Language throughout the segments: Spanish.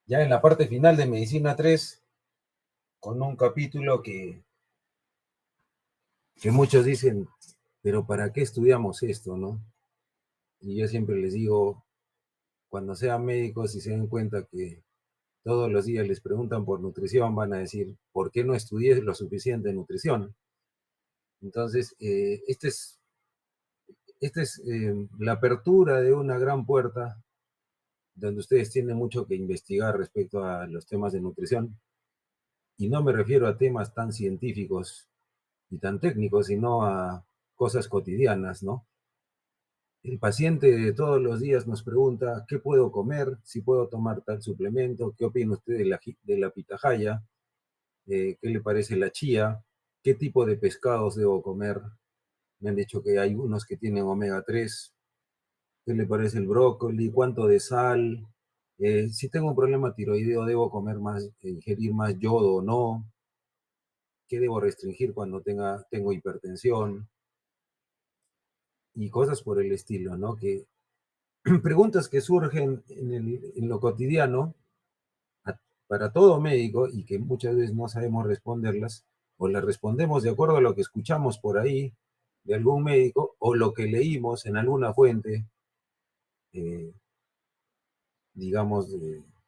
ya en la parte final de Medicina 3, con un capítulo que muchos dicen, pero ¿para qué estudiamos esto, no? Y yo siempre les digo, cuando sean médicos y se den cuenta que todos los días les preguntan por nutrición, van a decir, ¿por qué no estudié lo suficiente nutrición? Entonces, esta es la apertura de una gran puerta donde ustedes tienen mucho que investigar respecto a los temas de nutrición. Y no me refiero a temas tan científicos y tan técnicos, sino a cosas cotidianas, ¿no? El paciente de todos los días nos pregunta, ¿qué puedo comer? Si puedo tomar tal suplemento, ¿qué opina usted de la pitahaya? ¿Qué le parece la chía? ¿Qué tipo de pescados debo comer? Me han dicho que hay unos que tienen omega 3. ¿Qué le parece el brócoli? ¿Cuánto de sal? Si tengo un problema tiroideo, ¿debo comer más, ingerir más yodo o no? ¿Qué debo restringir cuando tengo hipertensión? Y cosas por el estilo, ¿no? Que preguntas que surgen en lo cotidiano para todo médico y que muchas veces no sabemos responderlas, o las respondemos de acuerdo a lo que escuchamos por ahí de algún médico o lo que leímos en alguna fuente, eh, digamos,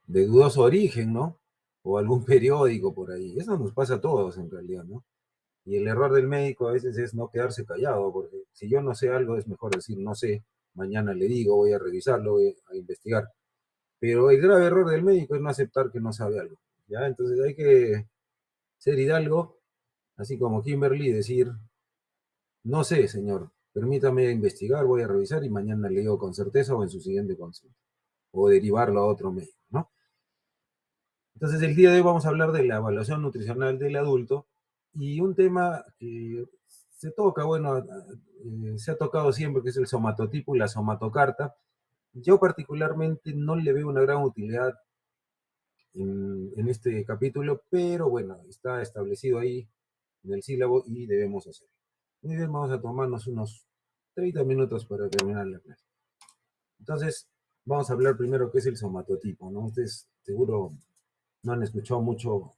de dudoso origen, ¿no? O algún periódico por ahí. Eso nos pasa a todos en realidad, ¿no? Y el error del médico a veces es no quedarse callado, porque si yo no sé algo es mejor decir no sé, mañana le digo, voy a revisarlo, voy a investigar. Pero el grave error del médico es no aceptar que no sabe algo, ¿ya? Entonces hay que ser hidalgo, así como Kimberly, decir, no sé, señor, permítame investigar, voy a revisar y mañana le digo con certeza o en su siguiente consulta, o derivarlo a otro médico, ¿no? Entonces el día de hoy vamos a hablar de la evaluación nutricional del adulto y un tema que se toca, bueno, se ha tocado siempre, que es el somatotipo y la somatocarta. Yo particularmente no le veo una gran utilidad en este capítulo, pero bueno, está establecido ahí en el sílabo y debemos hacerlo. Muy bien, vamos a tomarnos unos 30 minutos para terminar la clase. Entonces, vamos a hablar primero qué es el somatotipo, ¿no? Ustedes seguro no han escuchado mucho,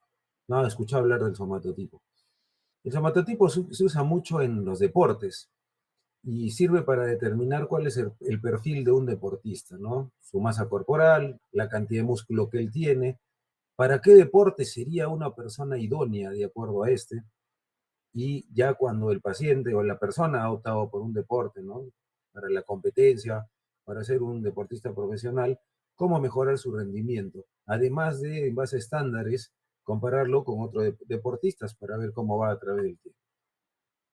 no han escuchado hablar del somatotipo. El somatotipo se usa mucho en los deportes y sirve para determinar cuál es el perfil de un deportista, ¿no? Su masa corporal, la cantidad de músculo que él tiene, para qué deporte sería una persona idónea de acuerdo a este, y ya cuando el paciente o la persona ha optado por un deporte, ¿no? Para la competencia, para ser un deportista profesional, cómo mejorar su rendimiento. Además de, en base a estándares, compararlo con otros deportistas para ver cómo va a través del tiempo.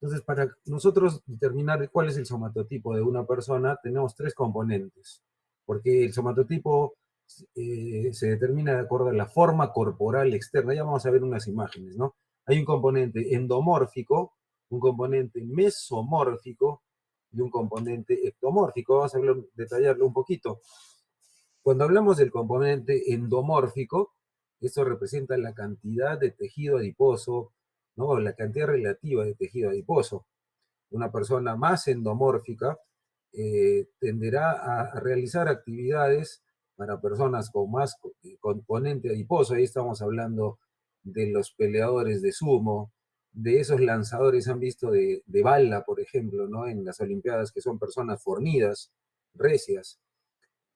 Entonces, para nosotros determinar cuál es el somatotipo de una persona, tenemos tres componentes, porque el somatotipo se determina de acuerdo a la forma corporal externa. Ya vamos a ver unas imágenes, ¿no? Hay un componente endomórfico, un componente mesomórfico y un componente ectomórfico. Vamos a detallarlo un poquito. Cuando hablamos del componente endomórfico, esto representa la cantidad de tejido adiposo, ¿no? La cantidad relativa de tejido adiposo. Una persona más endomórfica tenderá a realizar actividades para personas con más componente adiposo. Ahí estamos hablando de los peleadores de sumo, de esos lanzadores, han visto de bala, por ejemplo, ¿no? En las Olimpiadas, que son personas fornidas, recias.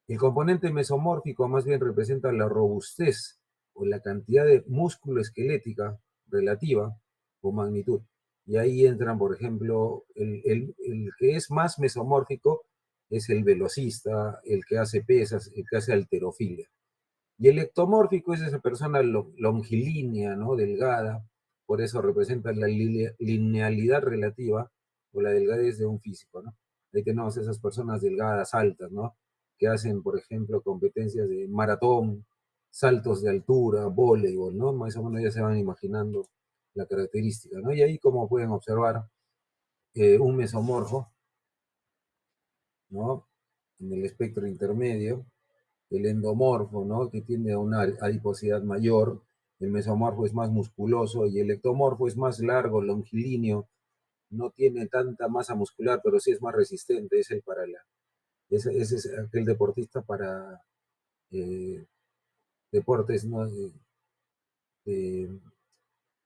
El componente mesomórfico más bien representa la robustez o la cantidad de músculo esquelética relativa o magnitud. Y ahí entran, por ejemplo, el que es más mesomórfico es el velocista, el que hace pesas, el que hace halterofilia. Y el ectomórfico es esa persona longilínea, ¿no? Delgada, por eso representa la linealidad relativa o la delgadez de un físico, ¿no? Ahí tenemos esas personas delgadas, altas, ¿no? Que hacen, por ejemplo, competencias de maratón, saltos de altura, voleibol, ¿no? Más o menos ya se van imaginando la característica, ¿no? Y ahí, como pueden observar, un mesomorfo, ¿no? En el espectro intermedio, el endomorfo, ¿no? Que tiene una adiposidad mayor, el mesomorfo es más musculoso y el ectomorfo es más largo, longilíneo, no tiene tanta masa muscular, pero sí es más resistente, ese es aquel deportista para eh, deportes, ¿no?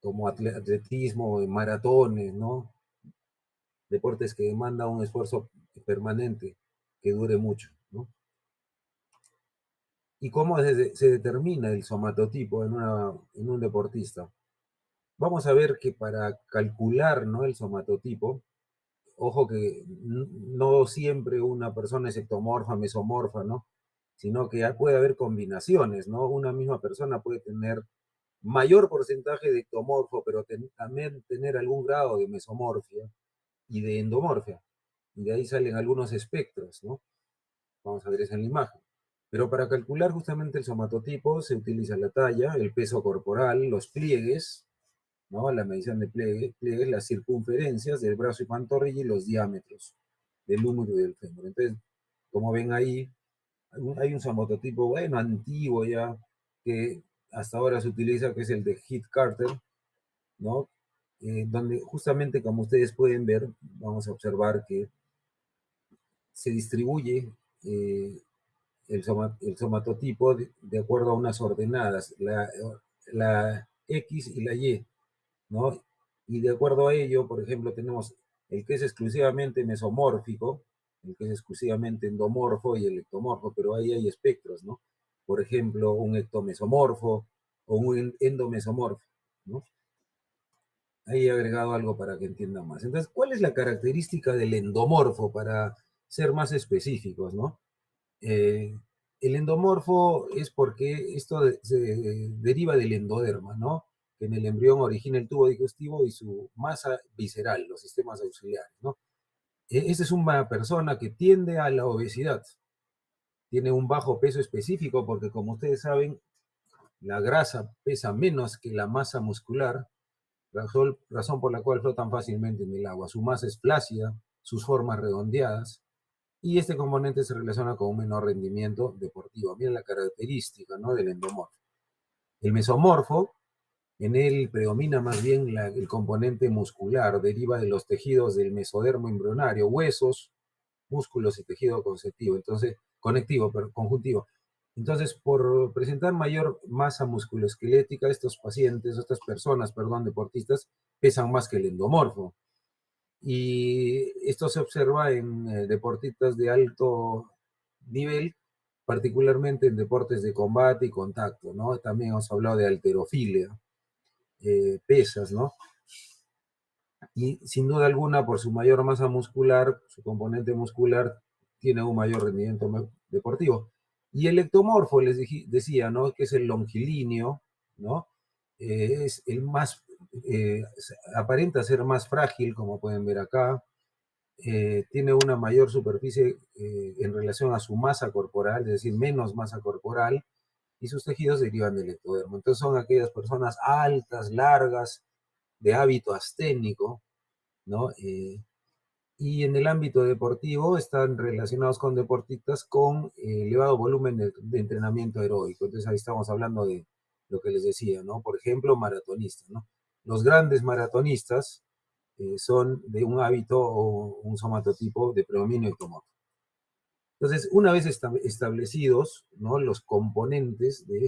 Como atletismo, maratones, ¿no? Deportes que demandan un esfuerzo permanente, que dure mucho, ¿no? ¿Y cómo se determina el somatotipo en un deportista? Vamos a ver que para calcular, ¿no?, el somatotipo, ojo que no siempre una persona es ectomorfa, mesomorfa, ¿no? Sino que puede haber combinaciones, ¿no? Una misma persona puede tener mayor porcentaje de ectomorfo, pero también tener algún grado de mesomorfia y de endomorfia. Y de ahí salen algunos espectros, ¿no? Vamos a ver eso en la imagen. Pero para calcular justamente el somatotipo se utiliza la talla, el peso corporal, los pliegues, ¿no? La medición de pliegues, las circunferencias del brazo y pantorrilla y los diámetros del húmero y del fémur. Entonces, como ven ahí, hay un somatotipo, bueno, antiguo ya, que hasta ahora se utiliza, que es el de Heath-Carter, ¿no? Donde justamente, como ustedes pueden ver, vamos a observar que se distribuye el somatotipo de acuerdo a unas ordenadas, la X y la Y, ¿no? Y de acuerdo a ello, por ejemplo, tenemos el que es exclusivamente mesomórfico, el que es exclusivamente endomorfo y el ectomorfo, pero ahí hay espectros, ¿no? Por ejemplo, un ectomesomorfo o un endomesomorfo, ¿no? Ahí he agregado algo para que entiendan más. Entonces, ¿cuál es la característica del endomorfo para ser más específicos, ¿no? Eh, el endomorfo es porque esto se deriva del endoderma, ¿no? Que en el embrión origina el tubo digestivo y su masa visceral, los sistemas auxiliares, ¿no? Esta es una persona que tiende a la obesidad, tiene un bajo peso específico porque, como ustedes saben, la grasa pesa menos que la masa muscular, razón por la cual flotan fácilmente en el agua. Su masa es flácida, sus formas redondeadas, y este componente se relaciona con un menor rendimiento deportivo. Miren la característica, ¿no?, del endomorfo. El mesomorfo, en él predomina más bien el componente muscular, deriva de los tejidos del mesodermo embrionario, huesos, músculos y tejido conjuntivo. Entonces, por presentar mayor masa musculoesquelética, estas personas, deportistas, pesan más que el endomorfo. Y esto se observa en deportistas de alto nivel, particularmente en deportes de combate y contacto, ¿no? También hemos hablado de halterofilia, pesas, ¿no? Y sin duda alguna, por su mayor masa muscular, su componente muscular, tiene un mayor rendimiento deportivo. Y el ectomorfo, les decía, ¿no?, que es el longilíneo, ¿no? Es el más, aparenta ser más frágil, como pueden ver acá, tiene una mayor superficie en relación a su masa corporal, es decir, menos masa corporal, y sus tejidos derivan del ectodermo. Entonces son aquellas personas altas, largas, de hábito asténico, ¿no? Y en el ámbito deportivo están relacionados con deportistas con elevado volumen de entrenamiento aeróbico. Entonces ahí estamos hablando de lo que les decía, ¿no? Por ejemplo, maratonistas, ¿no? Los grandes maratonistas son de un hábito o un somatotipo de predominio ectomorfo. Entonces, una vez establecidos, ¿no?, los componentes de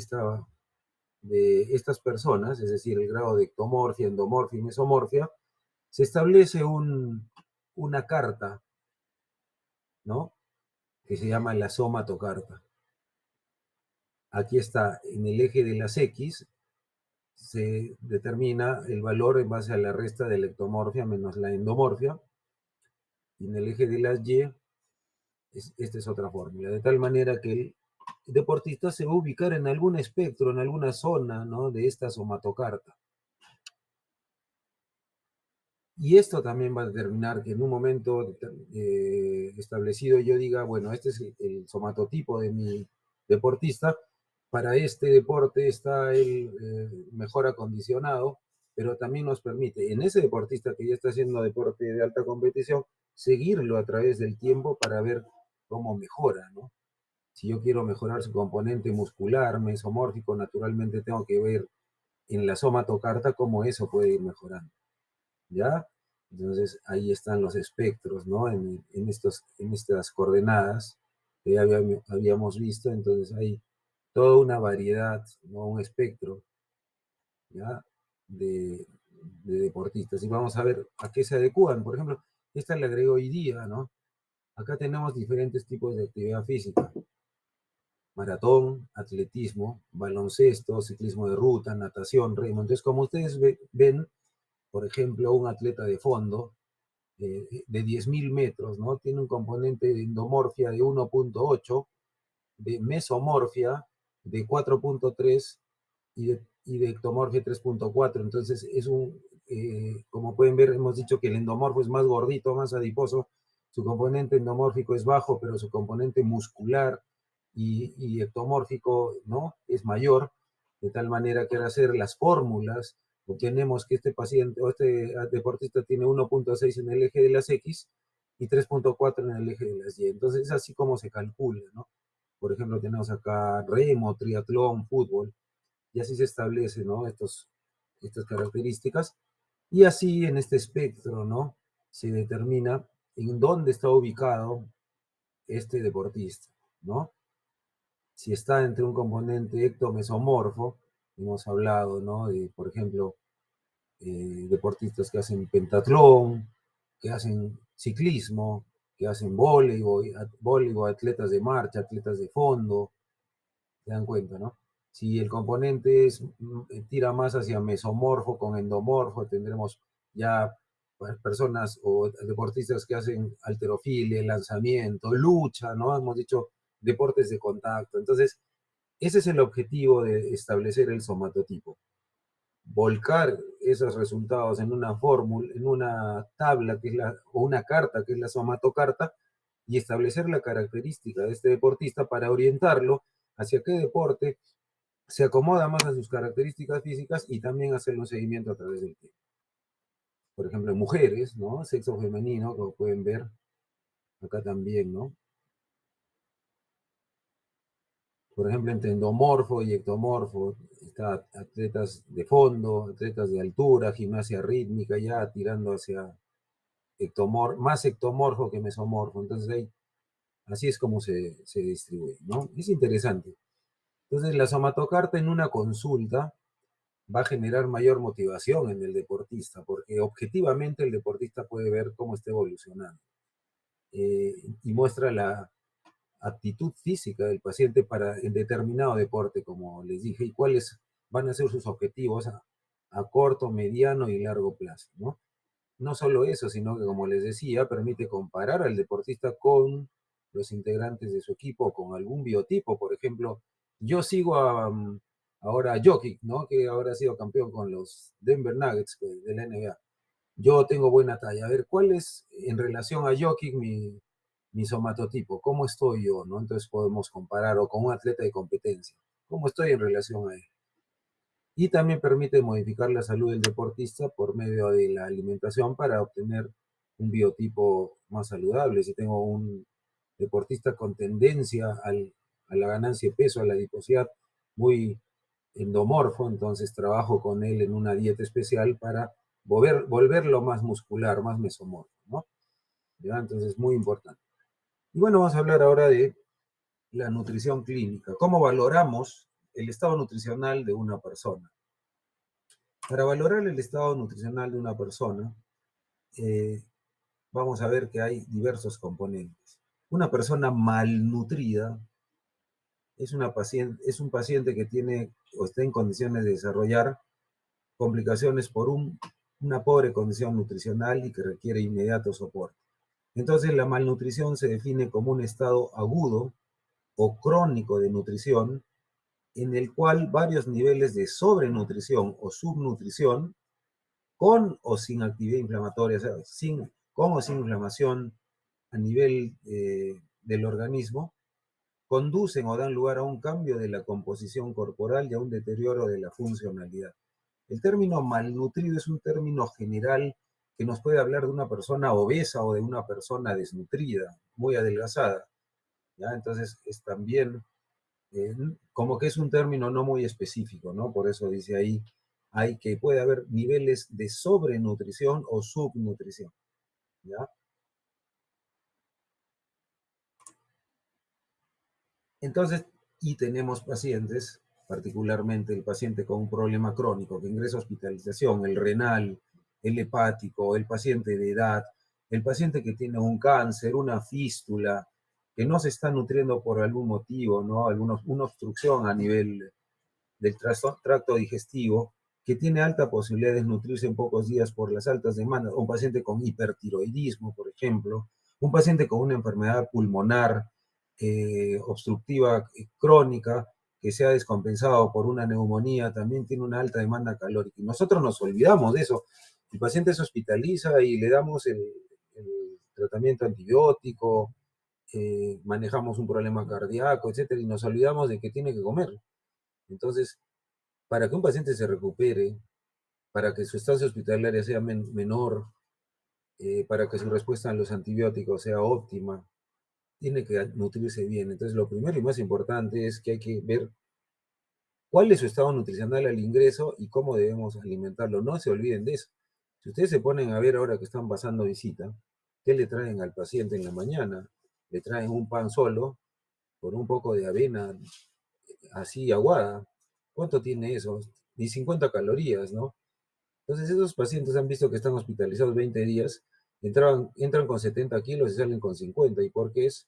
estas personas, es decir, el grado de ectomorfia, endomorfia y mesomorfia, se establece una carta, ¿no?, que se llama la somatocarta. Aquí está, en el eje de las X, se determina el valor en base a la resta de la ectomorfia menos la endomorfia, y en el eje de las Y, esta es otra fórmula, de tal manera que el deportista se va a ubicar en algún espectro, en alguna zona, ¿no?, de esta somatocarta. Y esto también va a determinar que en un momento establecido yo diga, bueno, este es el somatotipo de mi deportista, para este deporte está él mejor acondicionado, pero también nos permite, en ese deportista que ya está haciendo deporte de alta competición, seguirlo a través del tiempo para ver cómo mejora, ¿no? Si yo quiero mejorar su componente muscular, mesomórfico, naturalmente tengo que ver en la somatocarta cómo eso puede ir mejorando, ¿ya? Entonces ahí están los espectros, ¿no? En estas coordenadas que ya habíamos visto. Entonces ahí toda una variedad, ¿no? Un espectro, ¿ya? De, de deportistas. Y vamos a ver a qué se adecúan. Por ejemplo, esta le agrego hoy día, ¿no? Acá tenemos diferentes tipos de actividad física: maratón, atletismo, baloncesto, ciclismo de ruta, natación, remo. Entonces, como ustedes ven, por ejemplo, un atleta de fondo de 10.000 metros, ¿no? Tiene un componente de endomorfia de 1.8, de mesomorfia de 4.3 y de ectomorfia 3.4. Entonces, como pueden ver, hemos dicho que el endomorfo es más gordito, más adiposo. Su componente endomórfico es bajo, pero su componente muscular y ectomórfico, ¿no? Es mayor, de tal manera que al hacer las fórmulas, obtenemos que este paciente o este deportista tiene 1.6 en el eje de las X y 3.4 en el eje de las Y. Entonces, es así como se calcula, ¿no? Por ejemplo, tenemos acá remo, triatlón, fútbol, y así se establece, ¿no? Estas características. Y así en este espectro, ¿no? Se determina en dónde está ubicado este deportista, ¿no? Si está entre un componente ectomesomorfo, hemos hablado, ¿no? De, por ejemplo, deportistas que hacen pentatlón, que hacen ciclismo, que hacen voleibol, atletas de marcha, atletas de fondo, se dan cuenta, ¿no? Si el componente tira más hacia mesomorfo con endomorfo, tendremos ya personas o deportistas que hacen halterofilia, lanzamiento, lucha, ¿no? Hemos dicho deportes de contacto. Entonces, ese es el objetivo de establecer el somatotipo: volcar esos resultados en una fórmula, en una tabla o una carta que es la somatocarta, y establecer la característica de este deportista para orientarlo hacia qué deporte se acomoda más a sus características físicas y también hacerle un seguimiento a través del tiempo. Por ejemplo, en mujeres, ¿no? Sexo femenino, como pueden ver acá también, ¿no? Por ejemplo, entre endomorfo y ectomorfo, está atletas de fondo, atletas de altura, gimnasia rítmica, ya tirando hacia más ectomorfo que mesomorfo. Entonces, así es como se distribuye, ¿no? Es interesante. Entonces, la somatocarta en una consulta va a generar mayor motivación en el deportista, porque objetivamente el deportista puede ver cómo está evolucionando y muestra la aptitud física del paciente para el determinado deporte, como les dije, y cuáles van a ser sus objetivos a corto, mediano y largo plazo, ¿no? No solo eso, sino que, como les decía, permite comparar al deportista con los integrantes de su equipo, con algún biotipo. Por ejemplo, yo sigo ahora a Jokic, ¿no? Que ahora ha sido campeón con los Denver Nuggets de la NBA. Yo tengo buena talla. A ver, ¿cuál es en relación a Jokic mi somatotipo? ¿Cómo estoy yo, no? Entonces podemos comparar, o con un atleta de competencia. ¿Cómo estoy en relación a él? Y también permite modificar la salud del deportista por medio de la alimentación para obtener un biotipo más saludable. Si tengo un deportista con tendencia a la ganancia de peso, a la adiposidad, muy endomorfo, entonces trabajo con él en una dieta especial para volverlo más muscular, más mesomorfo, ¿no? ¿Ya? Entonces, muy importante. Y bueno, vamos a hablar ahora de la nutrición clínica. ¿Cómo valoramos el estado nutricional de una persona? Para valorar el estado nutricional de una persona, eh, vamos a ver que hay diversos componentes. Una persona malnutrida es un paciente que tiene o está en condiciones de desarrollar complicaciones por una pobre condición nutricional y que requiere inmediato soporte. Entonces, la malnutrición se define como un estado agudo o crónico de nutrición en el cual varios niveles de sobrenutrición o subnutrición, con o sin actividad inflamatoria, o sea, con o sin inflamación a nivel del organismo, conducen o dan lugar a un cambio de la composición corporal y a un deterioro de la funcionalidad. El término malnutrido es un término general que nos puede hablar de una persona obesa o de una persona desnutrida, muy adelgazada, ¿ya? Entonces es también como que es un término no muy específico, ¿no? Por eso dice ahí, puede haber niveles de sobrenutrición o subnutrición, ¿ya? Entonces, Y tenemos pacientes, particularmente el paciente con un problema crónico que ingresa a hospitalización, el renal, el hepático, el paciente de edad, el paciente que tiene un cáncer, una fístula, que no se está nutriendo por algún motivo, ¿no? Una obstrucción a nivel del tracto digestivo, que tiene alta posibilidad de desnutrirse en pocos días por las altas demandas, un paciente con hipertiroidismo, por ejemplo, un paciente con una enfermedad pulmonar obstructiva crónica que se ha descompensado por una neumonía, también tiene una alta demanda calórica. Y nosotros nos olvidamos de eso. El paciente se hospitaliza y le damos el tratamiento antibiótico, manejamos un problema cardíaco, etcétera, y nos olvidamos de que tiene que comer. Entonces, para que un paciente se recupere, para que su estancia hospitalaria sea menor, para que su respuesta a los antibióticos sea óptima, tiene que nutrirse bien. Entonces, lo primero y más importante es que hay que ver cuál es su estado nutricional al ingreso y cómo debemos alimentarlo. No se olviden de eso. Si ustedes se ponen a ver ahora que están pasando visita, ¿qué le traen al paciente en la mañana? Le traen un pan solo con un poco de avena así aguada. ¿Cuánto tiene eso? Ni 50 calorías, ¿no? Entonces, esos pacientes han visto que están hospitalizados 20 días, entran con 70 kilos y salen con 50. ¿Y por qué es?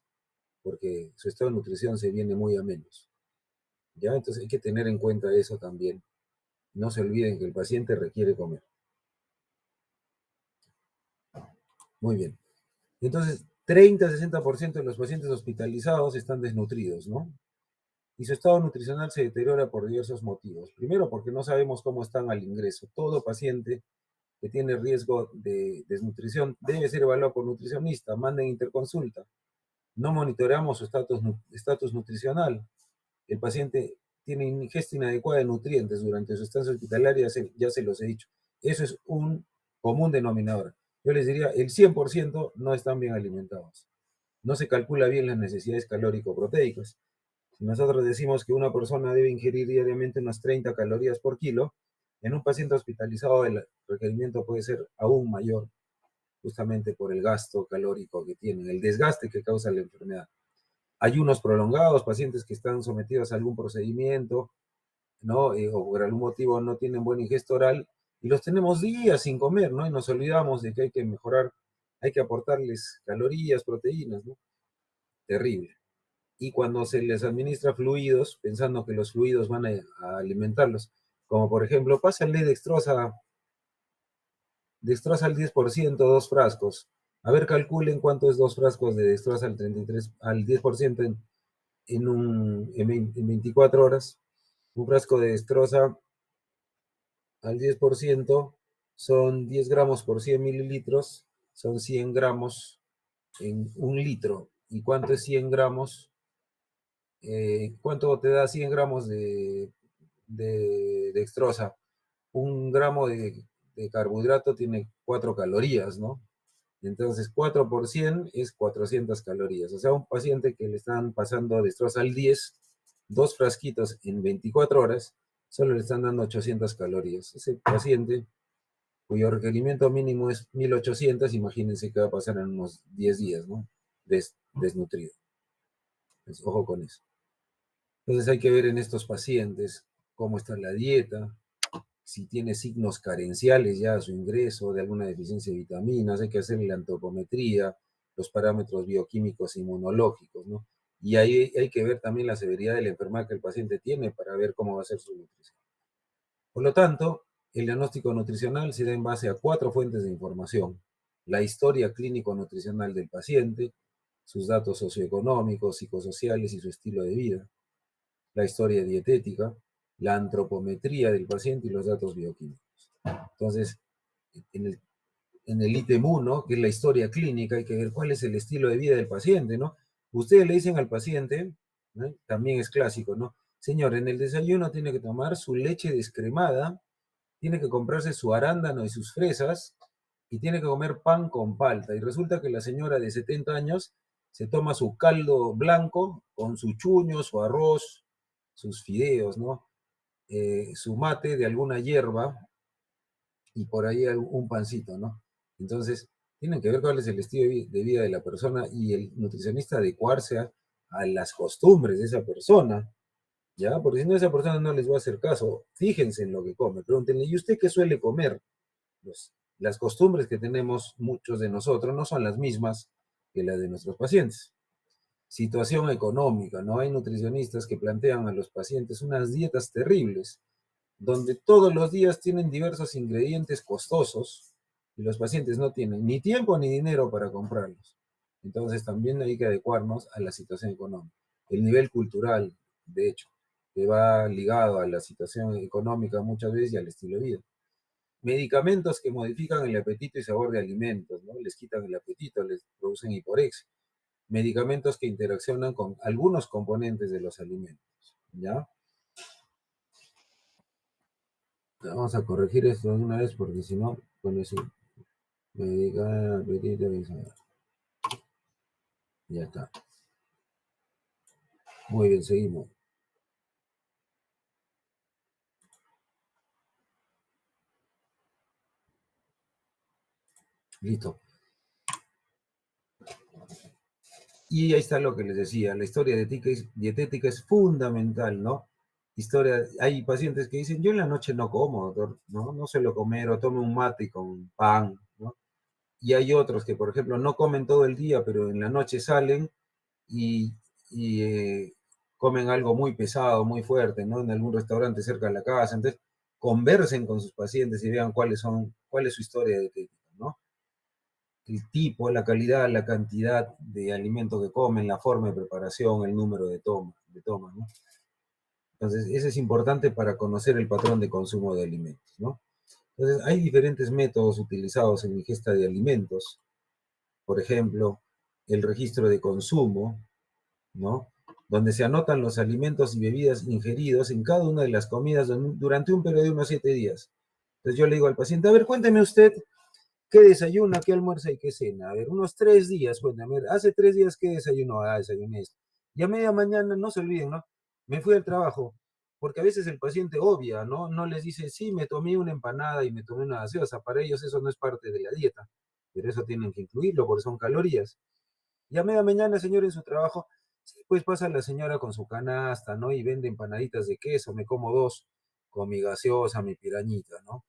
Porque su estado de nutrición se viene muy a menos. ¿Ya? Entonces hay que tener en cuenta eso también. No se olviden que el paciente requiere comer. Muy bien. Entonces, 30-60% de los pacientes hospitalizados están desnutridos, ¿no? Y su estado nutricional se deteriora por diversos motivos. Primero, porque no sabemos cómo están al ingreso. Todo paciente que tiene riesgo de desnutrición debe ser evaluado por nutricionista. Manden interconsulta. No monitoreamos su estatus nutricional. El paciente tiene ingesta inadecuada de nutrientes durante su estancia hospitalaria, ya se los he dicho. Eso es un común denominador. Yo les diría, el 100% no están bien alimentados. No se calcula bien las necesidades calórico-proteicas. Si nosotros decimos que una persona debe ingerir diariamente unas 30 calorías por kilo, en un paciente hospitalizado el requerimiento puede ser aún mayor, justamente por el gasto calórico que tienen, el desgaste que causa la enfermedad. Ayunos prolongados, pacientes que están sometidos a algún procedimiento, ¿no? O por algún motivo no tienen buen ingesta oral, y los tenemos días sin comer, ¿no? Y nos olvidamos de que hay que mejorar, hay que aportarles calorías, proteínas, ¿no? Terrible. Y cuando se les administra fluidos, pensando que los fluidos van a alimentarlos, como por ejemplo, pásenle dextrosa al 10%, dos frascos. A ver, calculen cuánto es dos frascos de dextrosa al 33, al 10% en 24 horas. Un frasco de dextrosa al 10% son 10 gramos por 100 mililitros, son 100 gramos en un litro. ¿Y cuánto es 100 gramos? ¿Cuánto te da 100 gramos de dextrosa? Un gramo de carbohidrato tiene 4 calorías, ¿no? Entonces, 4 por 100 es 400 calorías. O sea, un paciente que le están pasando dextrosa al 10, dos frasquitos en 24 horas, solo le están dando 800 calorías. Ese paciente, cuyo requerimiento mínimo es 1800, imagínense qué va a pasar en unos 10 días, ¿no? Desnutrido. Pues, ojo con eso. Entonces hay que ver en estos pacientes cómo está la dieta, si tiene signos carenciales ya a su ingreso de alguna deficiencia de vitaminas, hay que hacer la antropometría, los parámetros bioquímicos inmunológicos, ¿no? Y ahí hay que ver también la severidad de la enfermedad que el paciente tiene para ver cómo va a ser su nutrición. Por lo tanto, el diagnóstico nutricional se da en base a 4 fuentes de información: la historia clínico-nutricional del paciente, sus datos socioeconómicos, psicosociales y su estilo de vida, la historia dietética, la antropometría del paciente y los datos bioquímicos. Entonces, en el, en el ítem 1, que es la historia clínica, hay que ver cuál es el estilo de vida del paciente, ¿no? Ustedes le dicen al paciente, ¿no? También es clásico, ¿no? Señor, en el desayuno tiene que tomar su leche descremada, tiene que comprarse su arándano y sus fresas, y tiene que comer pan con palta. Y resulta que la señora de 70 años se toma su caldo blanco con su chuño, su arroz, sus fideos, ¿no? Su mate de alguna hierba y por ahí un pancito, ¿no? Entonces, tienen que ver cuál es el estilo de vida de la persona y el nutricionista adecuarse a las costumbres de esa persona. ¿ya? Porque si no, esa persona no les va a hacer caso. Fíjense en lo que come, pregúntenle, ¿y usted qué suele comer? Pues, las costumbres que tenemos muchos de nosotros no son las mismas que las de nuestros pacientes. Situación económica, ¿no? Hay nutricionistas que plantean a los pacientes unas dietas terribles, donde todos los días tienen diversos ingredientes costosos y los pacientes no tienen ni tiempo ni dinero para comprarlos. Entonces también hay que adecuarnos a la situación económica. El nivel cultural, de hecho, que va ligado a la situación económica muchas veces y al estilo de vida. Medicamentos que modifican el apetito y sabor de alimentos, ¿no? Les quitan el apetito, les producen hiporexia. Medicamentos que interaccionan con algunos componentes de los alimentos, ¿ya? Vamos a corregir esto de una vez porque si no, con eso medica apetito y sabor. Ya está. Muy bien, seguimos. Listo. Y ahí está lo que les decía, la historia dietética es fundamental, ¿no? Historia, hay pacientes que dicen, yo en la noche no como, doctor, ¿no? No suelo comer o tomo un mate con pan, ¿no? Y hay otros que, por ejemplo, no comen todo el día, pero en la noche salen y, y comen algo muy pesado, muy fuerte, ¿no? En algún restaurante cerca de la casa. Entonces, conversen con sus pacientes y vean cuál es su historia dietética, ¿no? El tipo, la calidad, la cantidad de alimento que comen, la forma de preparación, el número de tomas, ¿no? Entonces, eso es importante para conocer el patrón de consumo de alimentos, ¿no? Entonces, hay diferentes métodos utilizados en ingesta de alimentos. Por ejemplo, el registro de consumo, ¿no? Donde se anotan los alimentos y bebidas ingeridos en cada una de las comidas durante un periodo de unos 7 días. Entonces yo le digo al paciente, a ver, cuénteme usted qué desayuna, qué almuerza y qué cena. A ver, unos 3 días, cuéntame, hace 3 días qué desayunó, desayuné esto. Y a media mañana, no se olviden, ¿no? Me fui al trabajo, porque a veces el paciente obvia, ¿no? No les dice, sí, me tomé una empanada y me tomé una gaseosa. Para ellos eso no es parte de la dieta, pero eso tienen que incluirlo porque son calorías. Y a media mañana, señor, en su trabajo, sí, pues pasa la señora con su canasta, ¿no? Y vende empanaditas de queso, me como dos con mi gaseosa, mi pirañita, ¿no?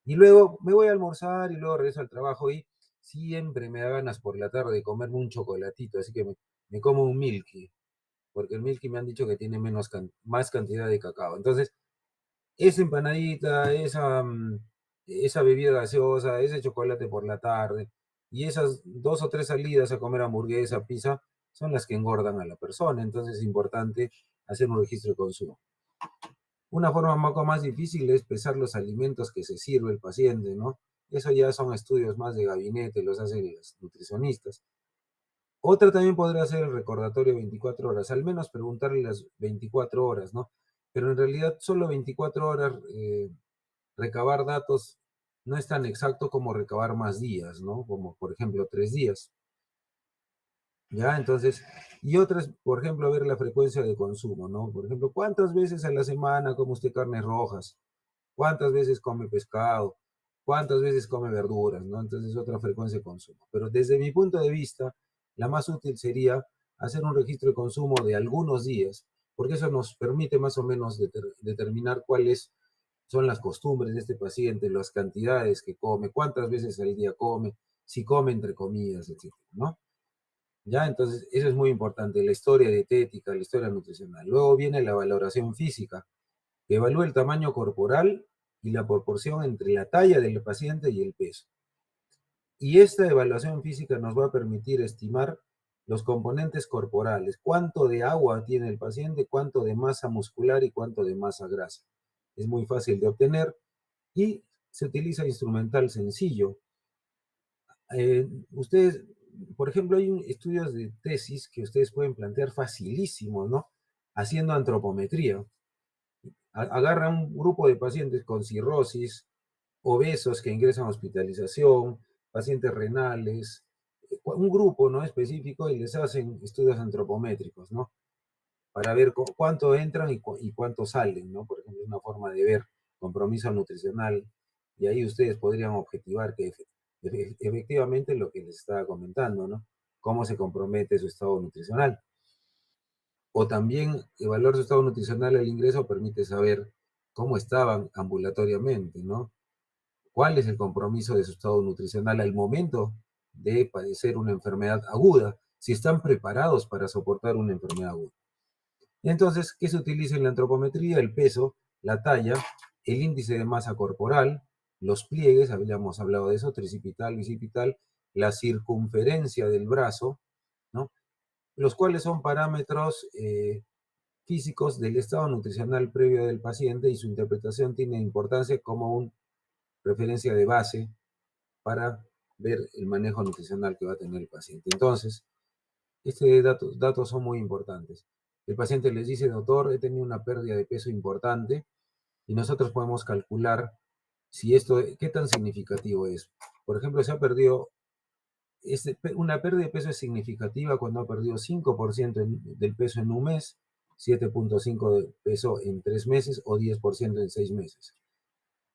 Y luego me voy a almorzar y luego regreso al trabajo y siempre me da ganas por la tarde de comerme un chocolatito, así que me como un Milky, porque el Milky me han dicho que tiene más cantidad de cacao. Entonces, esa empanadita, esa bebida gaseosa, ese chocolate por la tarde y esas 2 o 3 salidas a comer hamburguesa, pizza, son las que engordan a la persona. Entonces es importante hacer un registro de consumo. Una forma un poco más difícil es pesar los alimentos que se sirve el paciente, ¿no? Eso ya son estudios más de gabinete, los hacen los nutricionistas. Otra también podría ser el recordatorio 24 horas, al menos preguntarle las 24 horas, ¿no? Pero en realidad solo 24 horas recabar datos no es tan exacto como recabar más días, ¿no? Como por ejemplo 3 días. ¿Ya? Entonces, y otras, por ejemplo, ver la frecuencia de consumo, ¿no? Por ejemplo, ¿cuántas veces a la semana come usted carnes rojas? ¿Cuántas veces come pescado? ¿Cuántas veces come verduras? ¿No? Entonces, otra frecuencia de consumo. Pero desde mi punto de vista, la más útil sería hacer un registro de consumo de algunos días, porque eso nos permite más o menos determinar cuáles son las costumbres de este paciente, las cantidades que come, cuántas veces al día come, si come entre comidas, etcétera, ¿no? Ya, entonces, eso es muy importante, la historia dietética, la historia nutricional. Luego viene la valoración física, que evalúa el tamaño corporal y la proporción entre la talla del paciente y el peso. Y esta evaluación física nos va a permitir estimar los componentes corporales, cuánto de agua tiene el paciente, cuánto de masa muscular y cuánto de masa grasa. Es muy fácil de obtener y se utiliza instrumental sencillo. Ustedes, por ejemplo, hay estudios de tesis que ustedes pueden plantear facilísimo, ¿no? Haciendo antropometría. Agarra un grupo de pacientes con cirrosis, obesos que ingresan a hospitalización, pacientes renales, un grupo, ¿no? Específico y les hacen estudios antropométricos, ¿no? Para ver cuánto entran y cuánto salen, ¿no? Por ejemplo, es una forma de ver compromiso nutricional y ahí ustedes podrían objetivar que efectivamente lo que les estaba comentando, ¿no? Cómo se compromete su estado nutricional. o también evaluar su estado nutricional al ingreso permite saber cómo estaban ambulatoriamente, ¿no? ¿Cuál es el compromiso de su estado nutricional al momento de padecer una enfermedad aguda? Si están preparados para soportar una enfermedad aguda. Entonces, ¿qué se utiliza en la antropometría? El peso, la talla, el índice de masa corporal, los pliegues, habíamos hablado de eso, tricipital, bicipital, la circunferencia del brazo, ¿no? Los cuales son parámetros físicos del estado nutricional previo del paciente y su interpretación tiene importancia como una referencia de base para ver el manejo nutricional que va a tener el paciente. Entonces, estos datos son muy importantes. El paciente les dice, doctor, he tenido una pérdida de peso importante y nosotros podemos calcular si esto, qué tan significativo es. Por ejemplo, se ha perdido, una pérdida de peso es significativa cuando ha perdido 5% del peso en un mes, 7,5% de peso en 3 meses o 10% en 6 meses.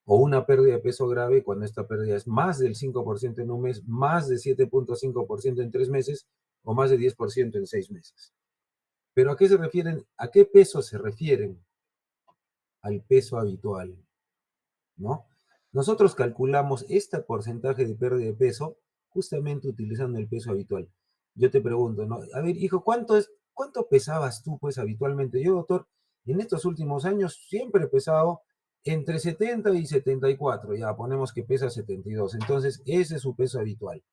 O una pérdida de peso grave cuando esta pérdida es más del 5% en un mes, más de 7,5% en 3 meses o más de 10% en 6 meses. Pero ¿a qué se refieren? ¿A qué peso se refieren? Al peso habitual, ¿no? Nosotros calculamos este porcentaje de pérdida de peso justamente utilizando el peso habitual. Yo te pregunto, ¿no? A ver, hijo, ¿cuánto pesabas tú, pues, habitualmente? Yo, doctor, en estos últimos años siempre he pesado entre 70 y 74, ya ponemos que pesa 72, entonces ese es su peso habitual.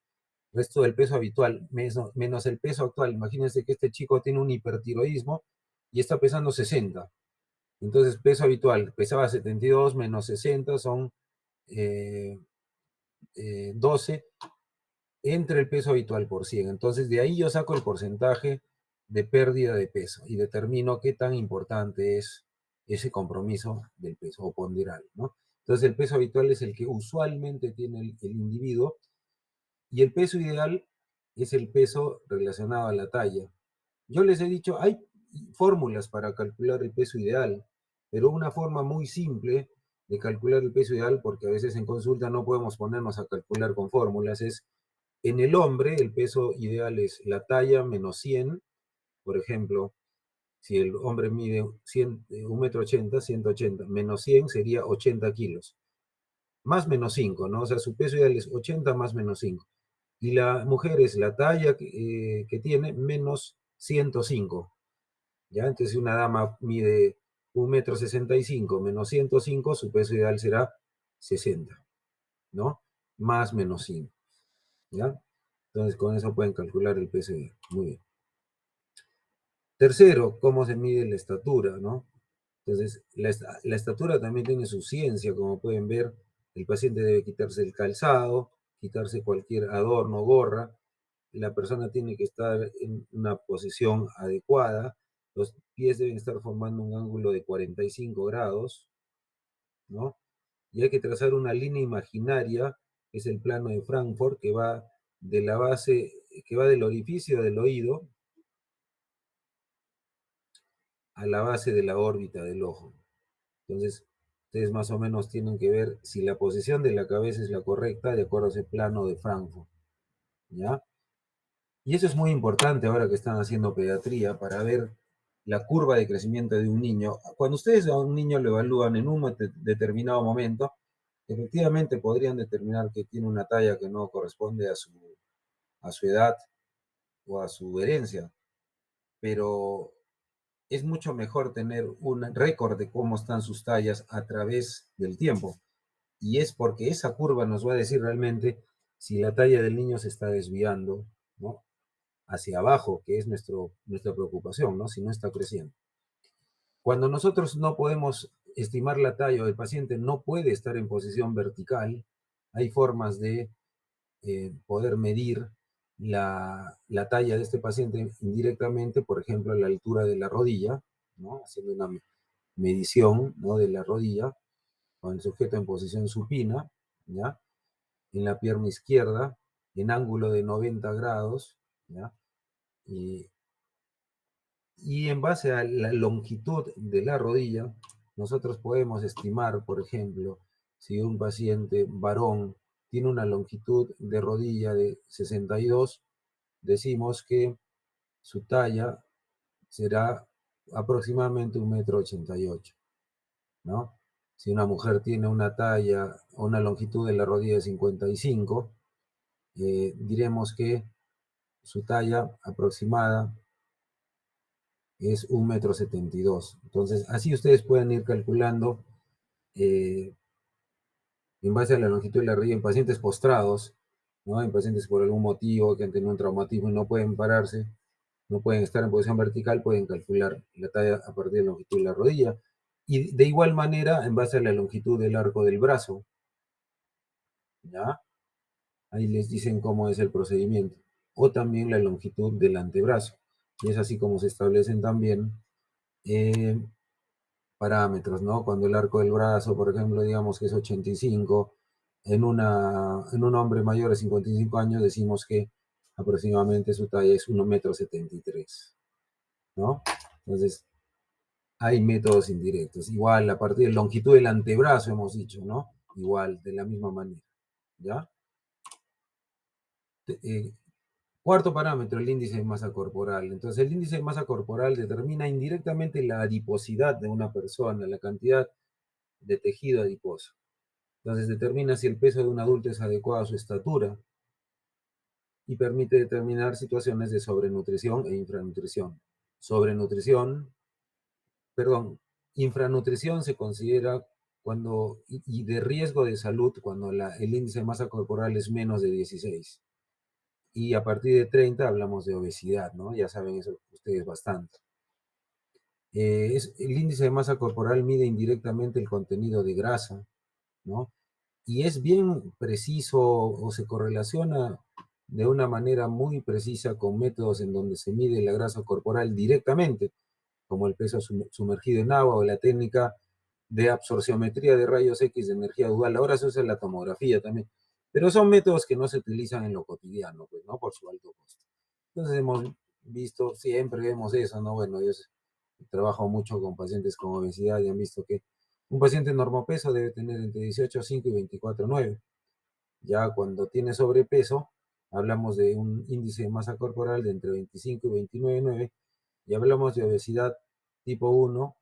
Resto del peso habitual, menos el peso actual. Imagínense que este chico tiene un hipertiroidismo y está pesando 60. Entonces, peso habitual, pesaba 72 menos 60 son eh, 12 entre el peso habitual por 100. Entonces, de ahí yo saco el porcentaje de pérdida de peso y determino qué tan importante es ese compromiso del peso o ponderal, ¿no? Entonces, el peso habitual es el que usualmente tiene el individuo y el peso ideal es el peso relacionado a la talla. Yo les he dicho, hay fórmulas para calcular el peso ideal, pero una forma muy simple de calcular el peso ideal, porque a veces en consulta no podemos ponernos a calcular con fórmulas, es en el hombre el peso ideal es la talla menos 100, por ejemplo, si el hombre mide 100, 1,80 m, 180, menos 100 sería 80 kilos, más menos 5, ¿no? O sea, su peso ideal es 80 más menos 5. Y la mujer es la talla que tiene menos 105. ¿Ya? Entonces, si una dama mide 1,65 m menos 105, su peso ideal será 60, ¿no? Más menos 5, ¿ya? Entonces, con eso pueden calcular el peso ideal. Muy bien. Tercero, cómo se mide la estatura, ¿no? Entonces, la estatura también tiene su ciencia, como pueden ver, el paciente debe quitarse el calzado, quitarse cualquier adorno, gorra, la persona tiene que estar en una posición adecuada, los pies deben estar formando un ángulo de 45 grados, ¿no? Y hay que trazar una línea imaginaria, que es el plano de Frankfurt, que va de la base, que va del orificio del oído a la base de la órbita del ojo. Entonces, ustedes más o menos tienen que ver si la posición de la cabeza es la correcta de acuerdo a ese plano de Frankfurt, ¿ya? Y eso es muy importante ahora que están haciendo pediatría para ver la curva de crecimiento de un niño. Cuando ustedes a un niño lo evalúan en un determinado momento, efectivamente podrían determinar que tiene una talla que no corresponde a su edad o a su herencia, pero es mucho mejor tener un récord de cómo están sus tallas a través del tiempo. Y es porque esa curva nos va a decir realmente si la talla del niño se está desviando, ¿no?, hacia abajo, que es nuestra preocupación, ¿no? Si no está creciendo. Cuando nosotros no podemos estimar la talla o el paciente no puede estar en posición vertical, hay formas de poder medir la talla de este paciente indirectamente, por ejemplo, a la altura de la rodilla, ¿no? Haciendo una medición, ¿no?, de la rodilla con el sujeto en posición supina, ¿ya?, en la pierna izquierda, en ángulo de 90 grados, ¿ya? Y, y en base a la longitud de la rodilla, nosotros podemos estimar, por ejemplo, si un paciente varón tiene una longitud de rodilla de 62, decimos que su talla será aproximadamente 1,88 m, ¿no? Si una mujer tiene una talla o una longitud de la rodilla de 55, diremos que su talla aproximada es 1,72 m. Entonces, así ustedes pueden ir calculando eh, en base a la longitud de la rodilla en pacientes postrados, ¿no? En pacientes por algún motivo que han tenido un traumatismo y no pueden pararse, no pueden estar en posición vertical, pueden calcular la talla a partir de la longitud de la rodilla. Y de igual manera, en base a la longitud del arco del brazo, ¿ya? Ahí les dicen cómo es el procedimiento. O también la longitud del antebrazo. Y es así como se establecen también eh, parámetros, ¿no? Cuando el arco del brazo, por ejemplo, digamos que es 85, en un hombre mayor de 55 años decimos que aproximadamente su talla es 1,73 m, ¿no? Entonces, hay métodos indirectos. Igual, a partir de longitud del antebrazo hemos dicho, ¿no? Igual, de la misma manera, ¿ya? Eh, Cuarto parámetro, el índice de masa corporal. Entonces, el índice de masa corporal determina indirectamente la adiposidad de una persona, la cantidad de tejido adiposo. Entonces, determina si el peso de un adulto es adecuado a su estatura y permite determinar situaciones de sobrenutrición e infranutrición. Sobrenutrición, perdón, infranutrición se considera cuando, y de riesgo de salud, cuando el índice de masa corporal es menos de 16. Y a partir de 30 hablamos de obesidad, ¿no? Ya saben eso ustedes bastante. El índice de masa corporal mide indirectamente el contenido de grasa, ¿no? Y es bien preciso o se correlaciona de una manera muy precisa con métodos en donde se mide la grasa corporal directamente, como el peso sumergido en agua o la técnica de absorciometría de rayos X de energía dual. Ahora se usa la tomografía también, pero son métodos que no se utilizan en lo cotidiano, pues, ¿no? Por su alto costo. Entonces hemos visto, siempre vemos eso, ¿no? Bueno, yo trabajo mucho con pacientes con obesidad y han visto que un paciente normopeso debe tener entre 18,5 y 24,9. Ya cuando tiene sobrepeso, hablamos de un índice de masa corporal de entre 25 y 29,9, y hablamos de obesidad tipo 1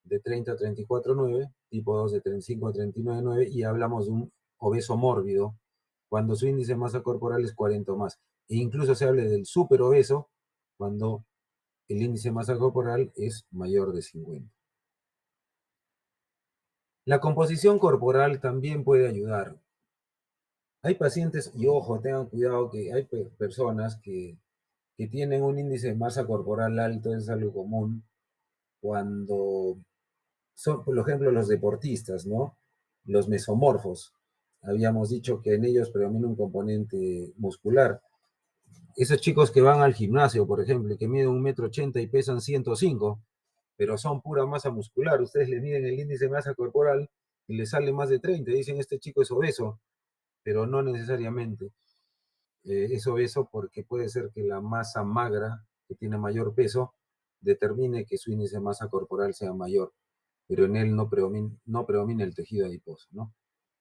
de 30 a 34,9, tipo 2 de 35 a 39,9, y hablamos de un obeso mórbido cuando su índice de masa corporal es 40 o más. E incluso se habla del superobeso cuando el índice de masa corporal es mayor de 50. La composición corporal también puede ayudar. Hay pacientes, y ojo, tengan cuidado que hay personas que tienen un índice de masa corporal alto, es algo común, cuando son, por ejemplo, los deportistas, ¿no? Los mesomorfos. Habíamos dicho que en ellos predomina un componente muscular. Esos chicos que van al gimnasio, por ejemplo, que miden 1,80 m y pesan 105, pero son pura masa muscular. Ustedes le miden el índice de masa corporal y les sale más de 30. Dicen, este chico es obeso, pero no necesariamente. Es obeso porque puede ser que la masa magra, que tiene mayor peso, determine que su índice de masa corporal sea mayor, pero en él no predomina el tejido adiposo, ¿no?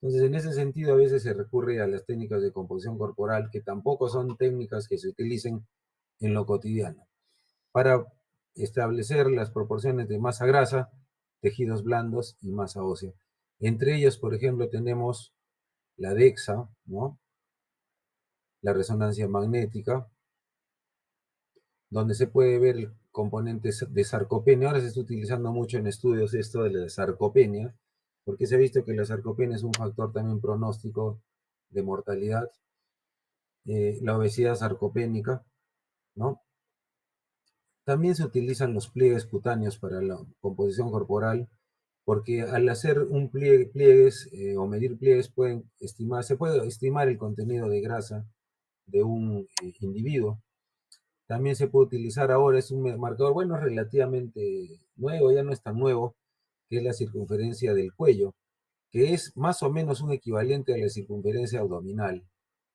Entonces, en ese sentido, a veces se recurre a las técnicas de composición corporal, que tampoco son técnicas que se utilicen en lo cotidiano, para establecer las proporciones de masa grasa, tejidos blandos y masa ósea. Entre ellos, por ejemplo, tenemos la DEXA, ¿no? La resonancia magnética, donde se puede ver el componente de sarcopenia. Ahora se está utilizando mucho en estudios esto de la sarcopenia, porque se ha visto que la sarcopenia es un factor también pronóstico de mortalidad. La obesidad sarcopénica, ¿no? También se utilizan los pliegues cutáneos para la composición corporal, porque al hacer un pliegues o medir pliegues se puede estimar el contenido de grasa de un individuo. También se puede utilizar ahora, es un marcador, bueno, relativamente nuevo, ya no es tan nuevo, que es la circunferencia del cuello, que es más o menos un equivalente a la circunferencia abdominal,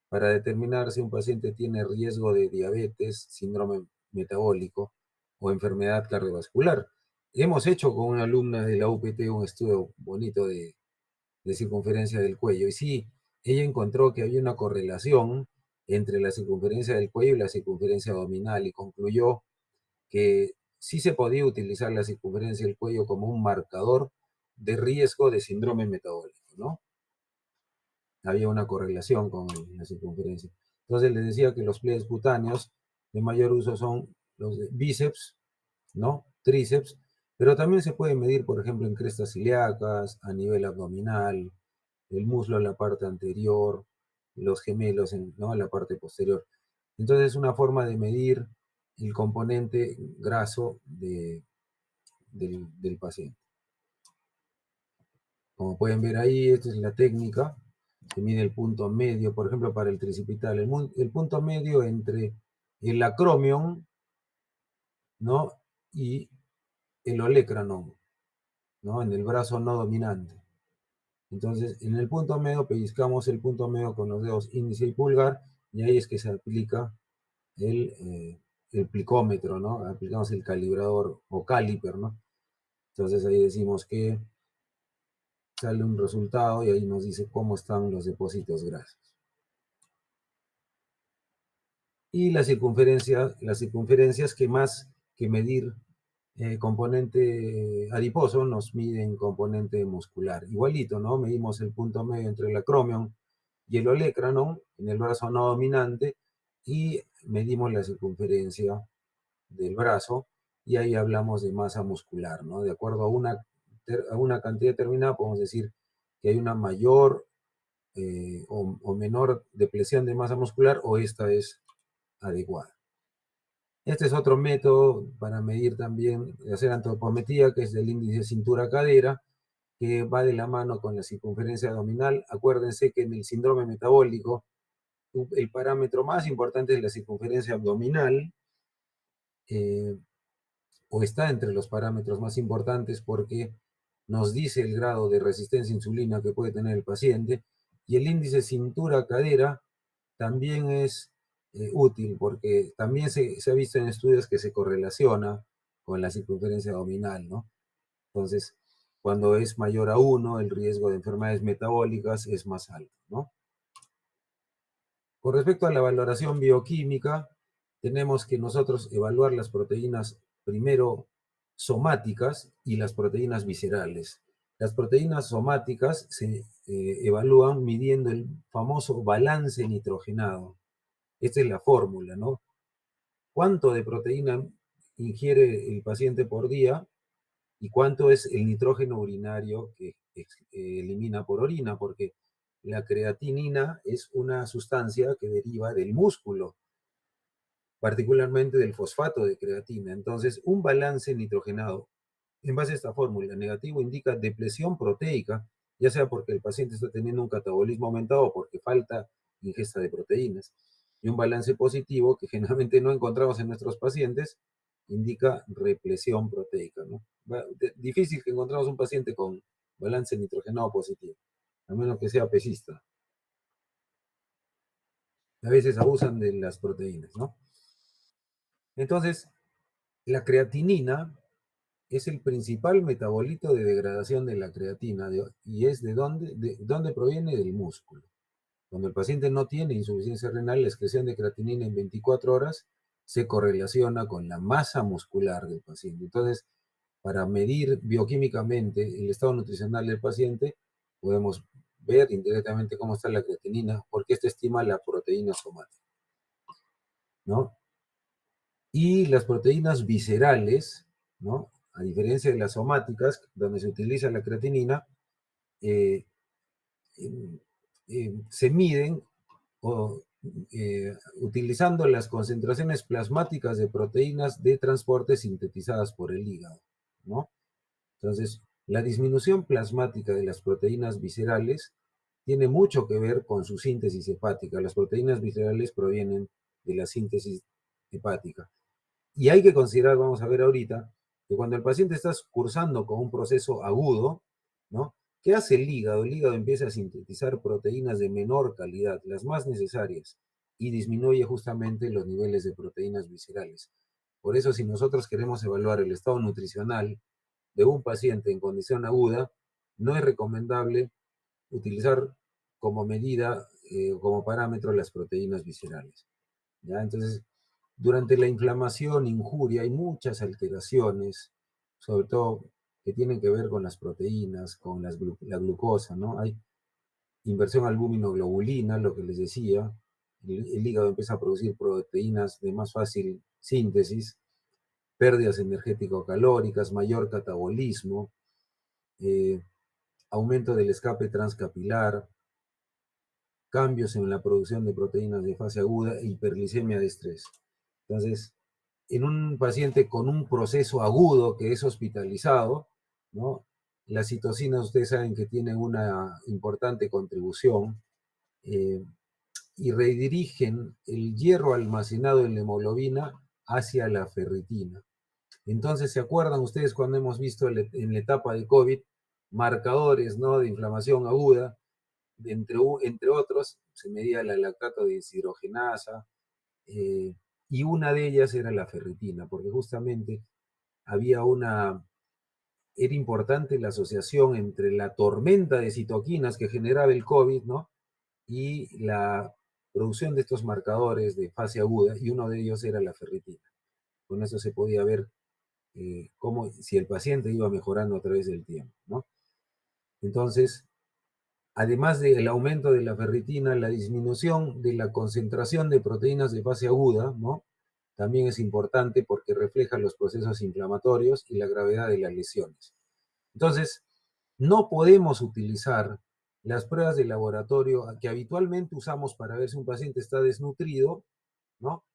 para determinar si un paciente tiene riesgo de diabetes, síndrome metabólico o enfermedad cardiovascular. Hemos hecho con una alumna de la UPT un estudio bonito de circunferencia del cuello, y sí, ella encontró que había una correlación entre la circunferencia del cuello y la circunferencia abdominal, y concluyó que sí se podía utilizar la circunferencia del cuello como un marcador de riesgo de síndrome metabólico, ¿no? Había una correlación con la circunferencia. Entonces les decía que los pliegues cutáneos de mayor uso son los de bíceps, ¿no? Tríceps, pero también se puede medir, por ejemplo, en crestas ilíacas, a nivel abdominal, el muslo en la parte anterior, los gemelos en, ¿no?, en la parte posterior. Entonces es una forma de medir el componente graso del paciente. Como pueden ver ahí, esta es la técnica. Se mide el punto medio, por ejemplo, para el tricipital. El punto medio entre el acromion, ¿no?, y el olecranon, ¿no?, en el brazo no dominante. Entonces, en el punto medio pellizcamos el punto medio con los dedos índice y pulgar, y ahí es que se aplica el plicómetro, ¿no? Aplicamos el calibrador o caliper, ¿no? Entonces ahí decimos que sale un resultado y ahí nos dice cómo están los depósitos grasos. Y las circunferencias que más que medir componente adiposo, nos miden componente muscular. Igualito, ¿no? Medimos el punto medio entre el acromion y el olecranon en el brazo no dominante y medimos la circunferencia del brazo y ahí hablamos de masa muscular, ¿no? De acuerdo a una cantidad determinada podemos decir que hay una mayor o menor depresión de masa muscular o esta es adecuada. Este es otro método para medir también, hacer antropometría, que es el índice cintura-cadera, que va de la mano con la circunferencia abdominal. Acuérdense que en el síndrome metabólico, el parámetro más importante es la circunferencia abdominal, o está entre los parámetros más importantes porque nos dice el grado de resistencia a insulina que puede tener el paciente, y el índice cintura-cadera también es útil porque también se ha visto en estudios que se correlaciona con la circunferencia abdominal, ¿no? Entonces, cuando es mayor a 1, el riesgo de enfermedades metabólicas es más alto, ¿no? Con respecto a la valoración bioquímica, tenemos que nosotros evaluar las proteínas primero somáticas y las proteínas viscerales. Las proteínas somáticas se evalúan midiendo el famoso balance nitrogenado. Esta es la fórmula, ¿no? ¿Cuánto de proteína ingiere el paciente por día y cuánto es el nitrógeno urinario que elimina por orina? Porque la creatinina es una sustancia que deriva del músculo, particularmente del fosfato de creatina. Entonces, un balance nitrogenado en base a esta fórmula, negativo indica depresión proteica, ya sea porque el paciente está teniendo un catabolismo aumentado o porque falta ingesta de proteínas. Y un balance positivo, que generalmente no encontramos en nuestros pacientes, indica represión proteica, ¿no? Difícil que encontramos un paciente con balance nitrogenado positivo, a menos que sea pesista. A veces abusan de las proteínas, ¿no? Entonces, la creatinina es el principal metabolito de degradación de la creatina y es de dónde proviene del músculo. Cuando el paciente no tiene insuficiencia renal, la excreción de creatinina en 24 horas se correlaciona con la masa muscular del paciente. Entonces, para medir bioquímicamente el estado nutricional del paciente, podemos ver indirectamente cómo está la creatinina, porque esta estima la proteína somática, ¿no? Y las proteínas viscerales, ¿no?, a diferencia de las somáticas, donde se utiliza la creatinina, eh, se miden o, utilizando las concentraciones plasmáticas de proteínas de transporte sintetizadas por el hígado, ¿no? Entonces, la disminución plasmática de las proteínas viscerales tiene mucho que ver con su síntesis hepática. Las proteínas viscerales provienen de la síntesis hepática. Y hay que considerar, vamos a ver ahorita, que cuando el paciente está cursando con un proceso agudo, ¿no? ¿Qué hace el hígado? El hígado empieza a sintetizar proteínas de menor calidad, las más necesarias, y disminuye justamente los niveles de proteínas viscerales. Por eso, si nosotros queremos evaluar el estado nutricional de un paciente en condición aguda, no es recomendable utilizar como medida, como parámetro las proteínas viscerales, ¿ya? Entonces, Durante la inflamación, injuria, hay muchas alteraciones, sobre todo que tienen que ver con las proteínas, con la glucosa, ¿no? Hay inversión albúmino-globulina, lo que les decía, el hígado empieza a producir proteínas de más fácil síntesis, pérdidas energético-calóricas, mayor catabolismo, eh, aumento del escape transcapilar, cambios en la producción de proteínas de fase aguda e hiperglicemia de estrés. Entonces, en un paciente con un proceso agudo que es hospitalizado, ¿no? Las citocinas, ustedes saben que tienen una importante contribución eh, y redirigen el hierro almacenado en la hemoglobina hacia la ferritina. Entonces, ¿se acuerdan ustedes cuando hemos visto en la etapa de COVID marcadores, ¿no?, de inflamación aguda? Entre otros, se medía la lactato deshidrogenasa, eh, y una de ellas era la ferritina, porque justamente había era importante la asociación entre la tormenta de citoquinas que generaba el COVID, ¿no?, y la producción de estos marcadores de fase aguda, y uno de ellos era la ferritina. Con eso se podía ver cómo, si el paciente iba mejorando a través del tiempo, ¿no? Entonces, además del aumento de la ferritina, la disminución de la concentración de proteínas de fase aguda, ¿no?, también es importante porque refleja los procesos inflamatorios y la gravedad de las lesiones. Entonces, no podemos utilizar las pruebas de laboratorio que habitualmente usamos para ver si un paciente está desnutrido, ¿no?,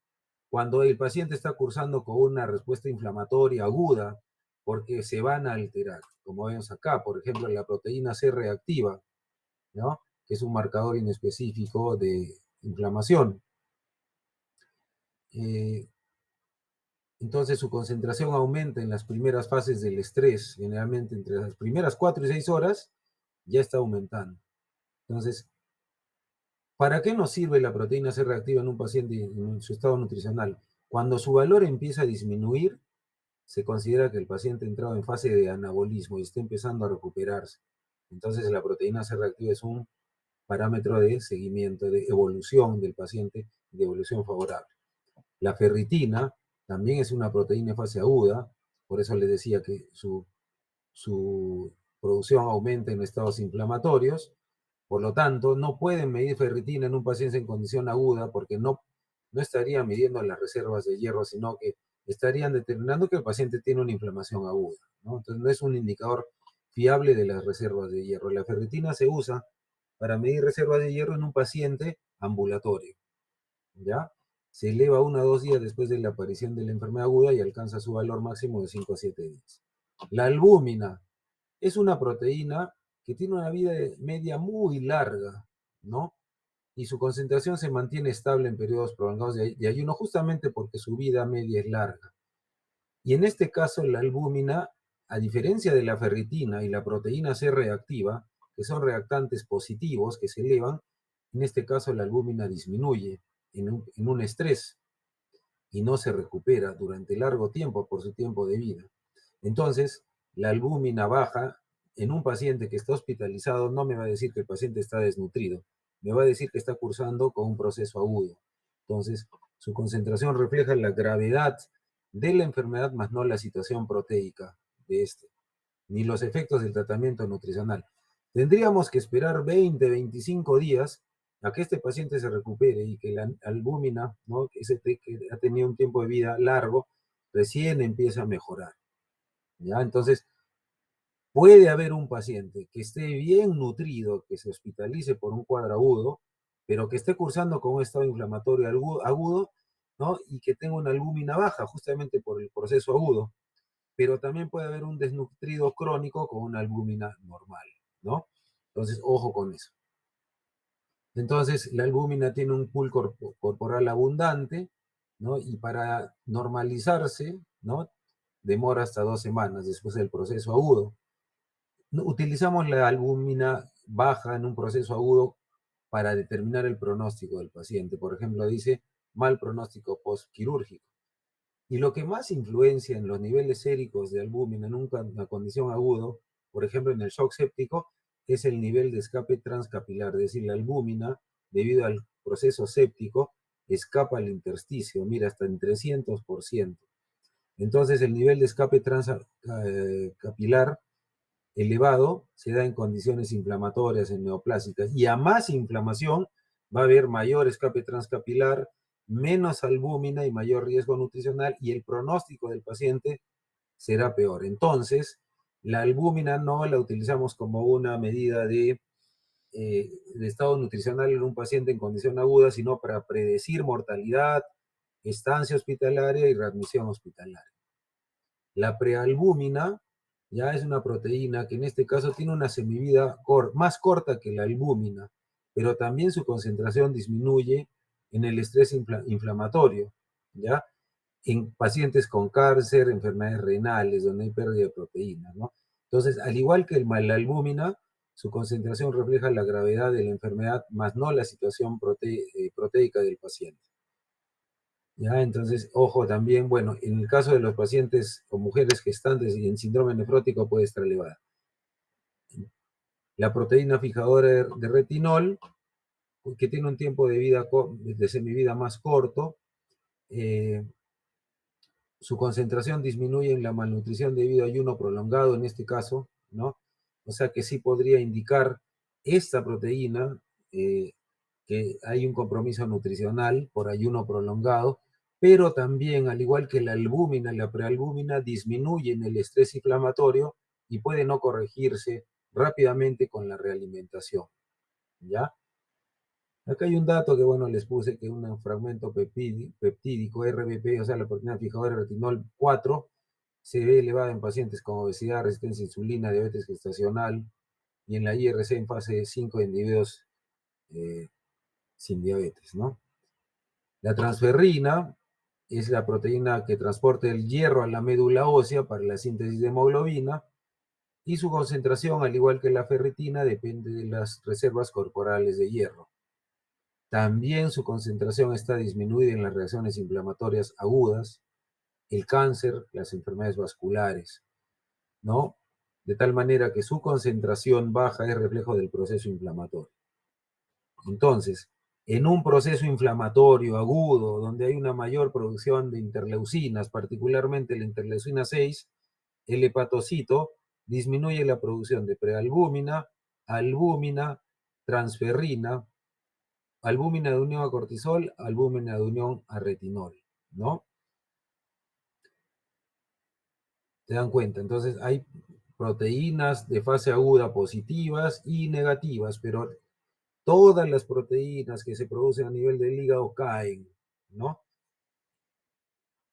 cuando el paciente está cursando con una respuesta inflamatoria aguda, porque se van a alterar, como vemos acá, por ejemplo, la proteína C reactiva, ¿no?, que es un marcador inespecífico de inflamación. Eh, entonces su concentración aumenta en las primeras fases del estrés, generalmente entre las primeras 4 y 6 horas, ya está aumentando. Entonces, ¿para qué nos sirve la proteína C reactiva en un paciente en su estado nutricional? Cuando su valor empieza a disminuir, se considera que el paciente ha entrado en fase de anabolismo y está empezando a recuperarse. Entonces, la proteína C reactiva es un parámetro de seguimiento, de evolución del paciente, de evolución favorable. La ferritina también es una proteína en fase aguda, por eso les decía que su producción aumenta en estados inflamatorios. Por lo tanto, no pueden medir ferritina en un paciente en condición aguda porque no estarían midiendo las reservas de hierro, sino que estarían determinando que el paciente tiene una inflamación aguda, ¿no? Entonces, no es un indicador fiable de las reservas de hierro. La ferritina se usa para medir reservas de hierro en un paciente ambulatorio, ¿ya? Se eleva 1 a 2 días después de la aparición de la enfermedad aguda y alcanza su valor máximo de 5 a 7 días. La albúmina es una proteína que tiene una vida media muy larga, ¿no? Y su concentración se mantiene estable en periodos prolongados de ayuno justamente porque su vida media es larga. Y en este caso, la albúmina, a diferencia de la ferritina y la proteína C reactiva, que son reactantes positivos que se elevan, en este caso la albúmina disminuye en un estrés y no se recupera durante largo tiempo por su tiempo de vida. Entonces, la albúmina baja en un paciente que está hospitalizado no me va a decir que el paciente está desnutrido, me va a decir que está cursando con un proceso agudo. Entonces, su concentración refleja la gravedad de la enfermedad, más no la situación proteica de este, ni los efectos del tratamiento nutricional. Tendríamos que esperar 20, 25 días a que este paciente se recupere y que la albúmina, ¿no?, que ha tenido un tiempo de vida largo, recién empieza a mejorar, ¿ya? Entonces, puede haber un paciente que esté bien nutrido, que se hospitalice por un cuadro agudo, pero que esté cursando con un estado inflamatorio agudo, ¿no?, y que tenga una albúmina baja, justamente por el proceso agudo. Pero también puede haber un desnutrido crónico con una albúmina normal, ¿no? Entonces, ojo con eso. Entonces, la albúmina tiene un pool corporal abundante, ¿no? Y para normalizarse, ¿no?, demora hasta 2 semanas después del proceso agudo. Utilizamos la albúmina baja en un proceso agudo para determinar el pronóstico del paciente. Por ejemplo, dice mal pronóstico postquirúrgico. Y lo que más influencia en los niveles séricos de albúmina en una condición aguda, por ejemplo en el shock séptico, es el nivel de escape transcapilar, es decir, la albúmina, debido al proceso séptico, escapa al intersticio, mira, hasta en 300%. Entonces, el nivel de escape transcapilar elevado se da en condiciones inflamatorias, en neoplásicas, y a más inflamación va a haber mayor escape transcapilar, menos albúmina y mayor riesgo nutricional, y el pronóstico del paciente será peor. Entonces, la albúmina no la utilizamos como una medida de estado nutricional en un paciente en condición aguda, sino para predecir mortalidad, estancia hospitalaria y readmisión hospitalaria. La prealbúmina ya es una proteína que en este caso tiene una semivida más corta que la albúmina, pero también su concentración disminuye en el estrés inflamatorio, ¿ya? En pacientes con cáncer, enfermedades renales, donde hay pérdida de proteínas, ¿no? Entonces, al igual que la albúmina, su concentración refleja la gravedad de la enfermedad, más no la situación proteica del paciente. ¿Ya? Entonces, ojo también, bueno, en el caso de los pacientes o mujeres gestantes y en síndrome nefrótico puede estar elevada. La proteína fijadora de retinol, que tiene un tiempo de vida, de semivida más corto, su concentración disminuye en la malnutrición debido a ayuno prolongado en este caso, ¿no? O sea que sí podría indicar esta proteína que hay un compromiso nutricional por ayuno prolongado, pero también, al igual que la albúmina, la prealbúmina disminuye en el estrés inflamatorio y puede no corregirse rápidamente con la realimentación, ¿ya? Acá hay un dato que, bueno, les puse que un fragmento peptídico, RBP, o sea, la proteína fijadora de retinol 4, se ve elevada en pacientes con obesidad, resistencia a insulina, diabetes gestacional y en la IRC en fase 5 de individuos sin diabetes, ¿no? La transferrina es la proteína que transporta el hierro a la médula ósea para la síntesis de hemoglobina y su concentración, al igual que la ferritina, depende de las reservas corporales de hierro. También su concentración está disminuida en las reacciones inflamatorias agudas, el cáncer, las enfermedades vasculares, ¿no? De tal manera que su concentración baja es reflejo del proceso inflamatorio. Entonces, en un proceso inflamatorio agudo, donde hay una mayor producción de interleucinas, particularmente la interleucina 6, el hepatocito disminuye la producción de prealbúmina, albúmina, transferrina, albúmina de unión a cortisol, albúmina de unión a retinol, ¿no? ¿Se dan cuenta? Entonces hay proteínas de fase aguda positivas y negativas, pero todas las proteínas que se producen a nivel del hígado caen, ¿no?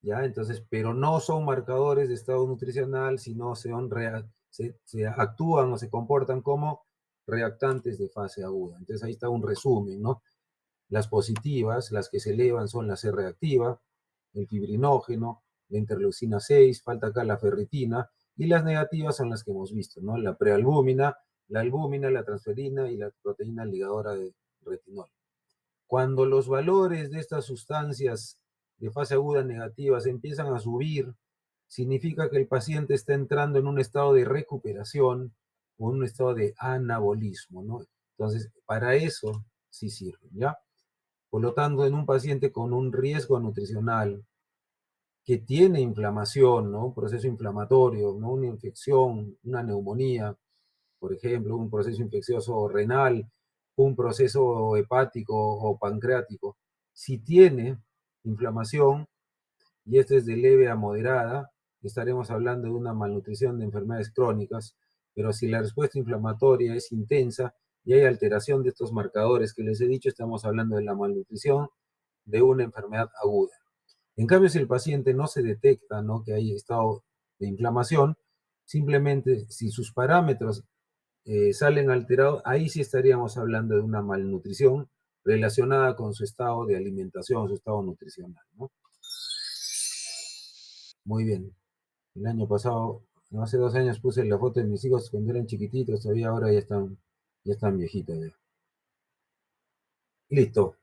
Ya, entonces, pero no son marcadores de estado nutricional, sino se actúan o se comportan como reactantes de fase aguda. Entonces ahí está un resumen, ¿no? Las positivas, las que se elevan son la C reactiva, el fibrinógeno, la interleucina 6, falta acá la ferritina, y las negativas son las que hemos visto, ¿no? La prealbúmina, la albúmina, la transferina y la proteína ligadora de retinol. Cuando los valores de estas sustancias de fase aguda negativas empiezan a subir, significa que el paciente está entrando en un estado de recuperación o un estado de anabolismo, ¿no? Entonces, para eso sí sirve, ¿ya? Por lo tanto, en un paciente con un riesgo nutricional que tiene inflamación, ¿no? Un proceso inflamatorio, ¿no? Una infección, una neumonía, por ejemplo, un proceso infeccioso renal, un proceso hepático o pancreático. Si tiene inflamación, y esta es de leve a moderada, estaremos hablando de una malnutrición de enfermedades crónicas, pero si la respuesta inflamatoria es intensa y hay alteración de estos marcadores que les he dicho, estamos hablando de la malnutrición de una enfermedad aguda. En cambio, si el paciente no se detecta, ¿no?, que hay estado de inflamación, simplemente si sus parámetros salen alterados, ahí sí estaríamos hablando de una malnutrición relacionada con su estado de alimentación, su estado nutricional, ¿no? Muy bien. El año pasado, no, hace 2 años puse la foto de mis hijos cuando eran chiquititos, todavía ahora ya están viejitos ya. Listo.